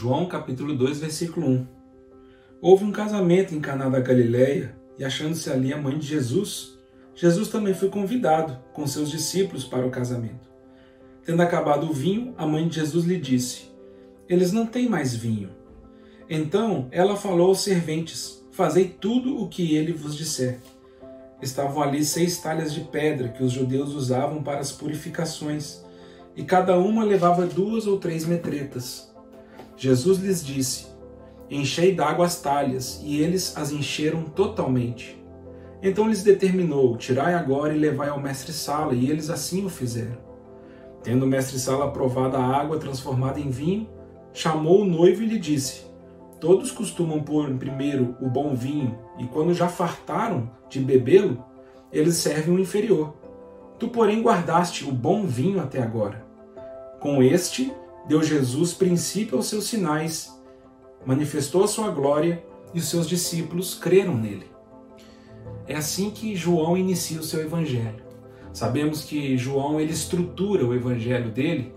João capítulo 2, versículo 1. Houve um casamento em Caná da Galileia e, achando-se ali a mãe de Jesus, Jesus também foi convidado com seus discípulos para o casamento. Tendo acabado o vinho, a mãe de Jesus lhe disse: eles não têm mais vinho. Então ela falou aos serventes: fazei tudo o que ele vos disser. Estavam ali 6 talhas de pedra que os judeus usavam para as purificações, e cada uma levava 2 ou 3 metretas. Jesus lhes disse: enchei d'água as talhas, e eles as encheram totalmente. Então lhes determinou: tirai agora e levai ao mestre-sala, e eles assim o fizeram. Tendo o mestre-sala provado a água transformada em vinho, chamou o noivo e lhe disse: todos costumam pôr primeiro o bom vinho, e quando já fartaram de bebê-lo, eles servem o inferior. Tu, porém, guardaste o bom vinho até agora. Com este, deu Jesus princípio aos seus sinais, manifestou a sua glória, e os seus discípulos creram nele. É assim que João inicia o seu evangelho. Sabemos que João ele estrutura o evangelho dele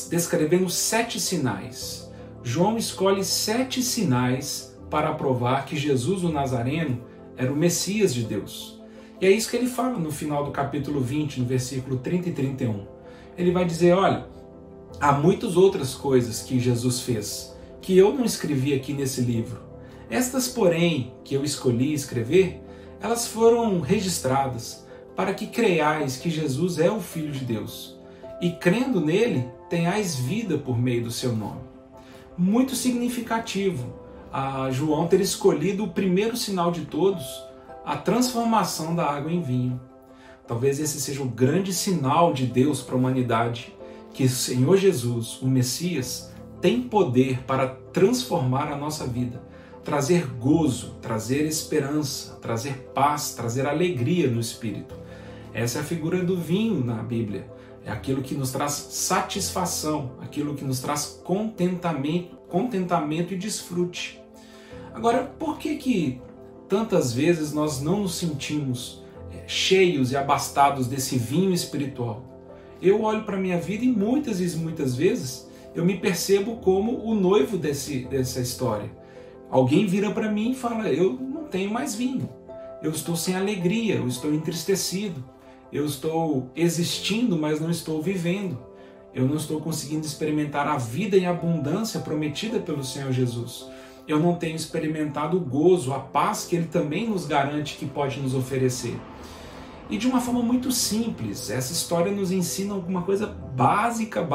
descrevendo 7 sinais. João escolhe 7 sinais para provar que Jesus, o Nazareno, era o Messias de Deus. E é isso que ele fala no final do capítulo 20, no versículo 30 e 31. Ele vai dizer: olha, há muitas outras coisas que Jesus fez, que eu não escrevi aqui nesse livro. Estas, porém, que eu escolhi escrever, elas foram registradas para que creiais que Jesus é o Filho de Deus, e crendo nele, tenhais vida por meio do seu nome. Muito significativo a João ter escolhido o primeiro sinal de todos, a transformação da água em vinho. Talvez esse seja o grande sinal de Deus para a humanidade, que o Senhor Jesus, o Messias, tem poder para transformar a nossa vida, trazer gozo, trazer esperança, trazer paz, trazer alegria no espírito. Essa é a figura do vinho na Bíblia. É aquilo que nos traz satisfação, aquilo que nos traz contentamento e desfrute. Agora, por que tantas vezes nós não nos sentimos cheios e abastados desse vinho espiritual? Eu olho para a minha vida e muitas vezes eu me percebo como o noivo dessa história. Alguém vira para mim e fala: eu não tenho mais vinho, eu estou sem alegria, eu estou entristecido. Eu estou existindo, mas não estou vivendo. Eu não estou conseguindo experimentar a vida em abundância prometida pelo Senhor Jesus. Eu não tenho experimentado o gozo, a paz que Ele também nos garante que pode nos oferecer. E de uma forma muito simples, essa história nos ensina alguma coisa básica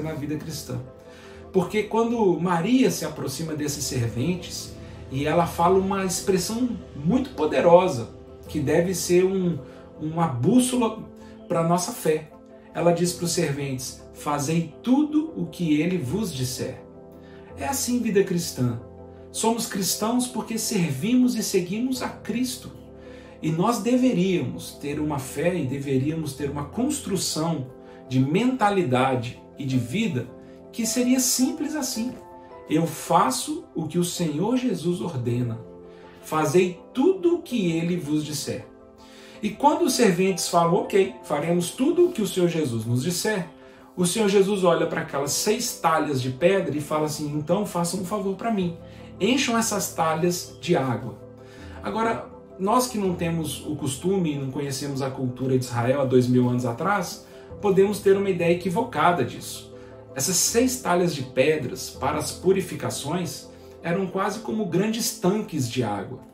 na vida cristã. Porque quando Maria se aproxima desses serventes e ela fala uma expressão muito poderosa, que deve ser uma bússola para a nossa fé. Ela diz para os serventes: fazei tudo o que ele vos disser. É assim vida cristã. Somos cristãos porque servimos e seguimos a Cristo. E nós deveríamos ter uma fé e deveríamos ter uma construção de mentalidade e de vida que seria simples assim. Eu faço o que o Senhor Jesus ordena. Fazei tudo o que ele vos disser. E quando os serventes falam: ok, faremos tudo o que o Senhor Jesus nos disser, o Senhor Jesus olha para aquelas 6 talhas de pedra e fala assim: então façam um favor para mim, encham essas talhas de água. Agora, nós que não temos o costume e não conhecemos a cultura de Israel há 2000 anos atrás, podemos ter uma ideia equivocada disso. Essas 6 talhas de pedras para as purificações eram quase como grandes tanques de água.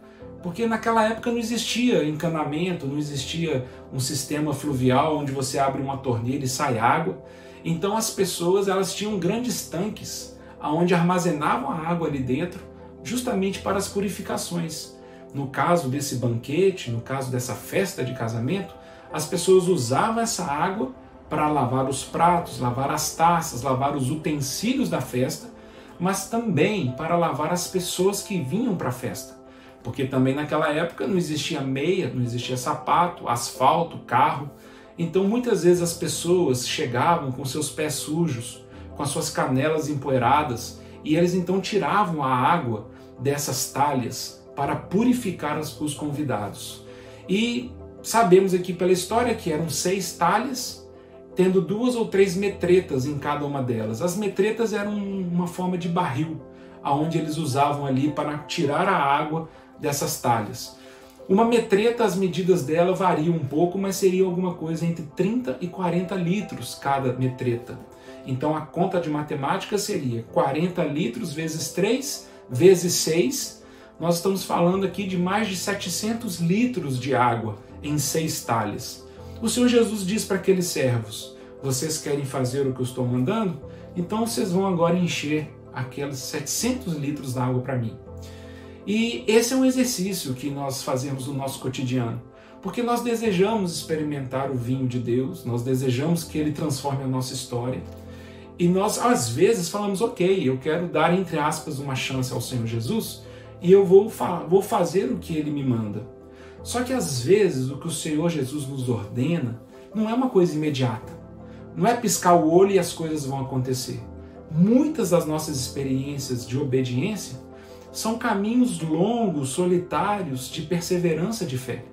Porque naquela época não existia encanamento, não existia um sistema fluvial onde você abre uma torneira e sai água. Então as pessoas elas tinham grandes tanques onde armazenavam a água ali dentro, justamente para as purificações. No caso desse banquete, no caso dessa festa de casamento, as pessoas usavam essa água para lavar os pratos, lavar as taças, lavar os utensílios da festa, mas também para lavar as pessoas que vinham para a festa. Porque também naquela época não existia meia, não existia sapato, asfalto, carro. Então muitas vezes as pessoas chegavam com seus pés sujos, com as suas canelas empoeiradas, e eles então tiravam a água dessas talhas para purificar os convidados. E sabemos aqui pela história que eram 6 talhas, tendo 2 ou 3 metretas em cada uma delas. As metretas eram uma forma de barril, aonde eles usavam ali para tirar a água dessas talhas. Uma metreta, as medidas dela variam um pouco, mas seria alguma coisa entre 30 e 40 litros cada metreta. Então a conta de matemática seria 40 litros vezes 3 vezes 6. Nós estamos falando aqui de mais de 700 litros de água em 6 talhas. O Senhor Jesus diz para aqueles servos: vocês querem fazer o que eu estou mandando? Então vocês vão agora encher aqueles 700 litros d'água para mim. E esse é um exercício que nós fazemos no nosso cotidiano, porque nós desejamos experimentar o vinho de Deus, nós desejamos que Ele transforme a nossa história, e nós às vezes falamos: ok, eu quero dar, entre aspas, uma chance ao Senhor Jesus, e eu vou fazer o que Ele me manda. Só que às vezes o que o Senhor Jesus nos ordena não é uma coisa imediata, não é piscar o olho e as coisas vão acontecer. Muitas das nossas experiências de obediência são caminhos longos, solitários, de perseverança de fé.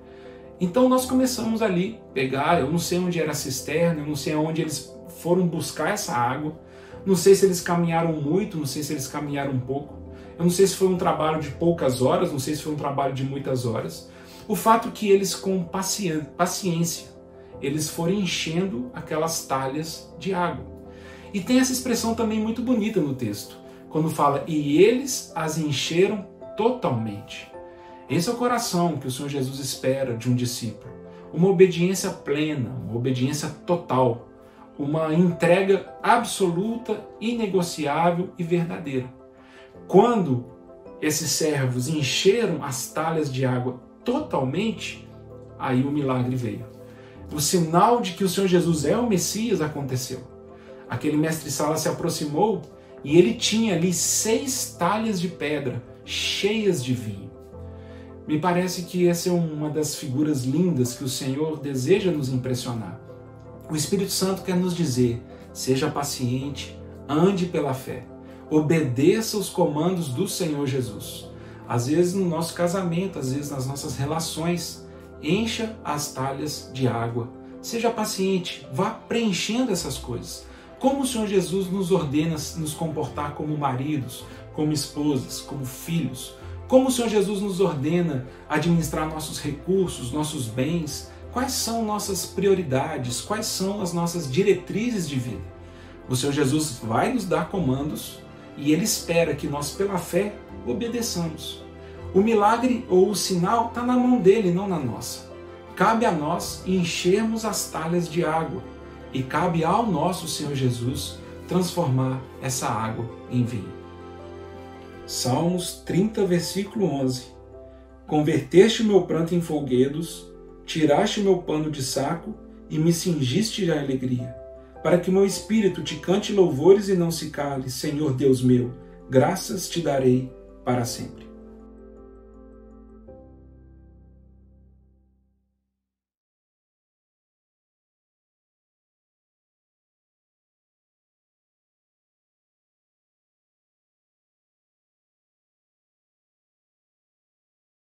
Então nós começamos ali, eu não sei onde era a cisterna, eu não sei aonde eles foram buscar essa água, não sei se eles caminharam muito, não sei se eles caminharam um pouco, eu não sei se foi um trabalho de poucas horas, não sei se foi um trabalho de muitas horas. O fato é que eles, com paciência, eles foram enchendo aquelas talhas de água. E tem essa expressão também muito bonita no texto, quando fala: e eles as encheram totalmente. Esse é o coração que o Senhor Jesus espera de um discípulo. Uma obediência plena, uma obediência total, uma entrega absoluta, inegociável e verdadeira. Quando esses servos encheram as talhas de água totalmente, aí o milagre veio. O sinal de que o Senhor Jesus é o Messias aconteceu. Aquele mestre-sala se aproximou e ele tinha ali 6 talhas de pedra cheias de vinho. Me parece que essa é uma das figuras lindas que o Senhor deseja nos impressionar. O Espírito Santo quer nos dizer: seja paciente, ande pela fé, obedeça os comandos do Senhor Jesus. Às vezes no nosso casamento, às vezes nas nossas relações, encha as talhas de água. Seja paciente, vá preenchendo essas coisas. Como o Senhor Jesus nos ordena nos comportar como maridos, como esposas, como filhos. Como o Senhor Jesus nos ordena administrar nossos recursos, nossos bens. Quais são nossas prioridades, quais são as nossas diretrizes de vida. O Senhor Jesus vai nos dar comandos e Ele espera que nós, pela fé, obedeçamos. O milagre ou o sinal está na mão dele, não na nossa. Cabe a nós enchermos as talhas de água e cabe ao nosso Senhor Jesus transformar essa água em vinho. Salmos 30, versículo 11. Converteste o meu pranto em folguedos, tiraste o meu pano de saco e me cingiste de alegria, para que o meu espírito te cante louvores e não se cale, Senhor Deus meu, graças te darei para sempre.